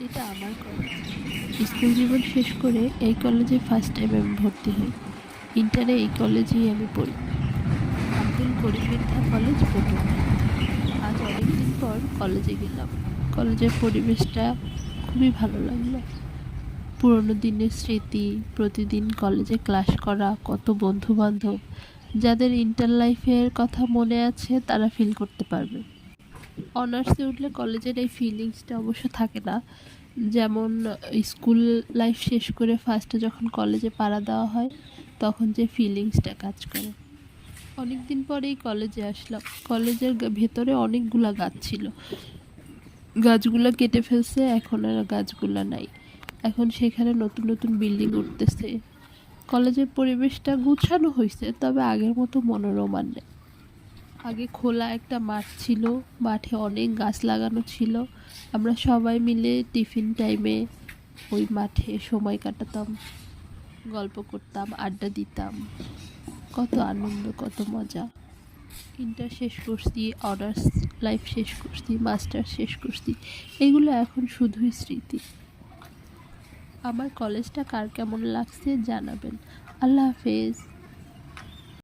এটা আমার college. School জীবন শেষ করে এই কলেজে ফার্স্ট টাইম আমি ভর্তি হই। ইন্টারে এই কলেজেই আমি পড়ি। আব্দুল করিম বিরথা কলেজ পটুয়া। আজ অনেকদিন পর কলেজে গেলাম। কলেজের পরিবেশটা খুবই ভালো লাগলো। পুরোনো দিনের স্মৃতি, প্রতিদিন কলেজে ক্লাস করা, কত বন্ধু বান্ধব যাদের ইন্টার লাইফের কথা মনে আছে তারা ফিল করতে পারবে। অনার্সে উঠলে কলেজের এই ফিলিংসটা অবশ্য থাকে না। যেমন স্কুল লাইফ শেষ করে ফার্স্টে যখন কলেজে পাড়া দেওয়া হয় তখন যে ফিলিংসটা কাজ করে। অনেক দিন পরেই কলেজে আসলাম। কলেজের ভেতরে অনেকগুলা গাছ ছিল, গাছগুলা কেটে ফেলছে, এখন আর গাছগুলা নাই। এখন সেখানে নতুন নতুন বিল্ডিং উঠতেছে। কলেজের পরিবেশটা গুছানো হয়েছে, তবে আগের মতো মনোরম আর নেই। আগে খোলা একটা মাঠ ছিল, মাঠে অনেক গাছ লাগানো ছিল। আমরা সবাই মিলে টিফিন টাইমে ওই মাঠে সময় কাটাতাম, গল্প করতাম, আড্ডা দিতাম। কত আনন্দ, কত মজা। ইন্টার শেষ করছি, অনার্স লাইফ শেষ করছি, মাস্টার শেষ করছি, এগুলো এখন শুধুই স্মৃতি। আমার কলেজটা কার কেমন লাগছে জানাবেন। আল্লাহ হাফেজ।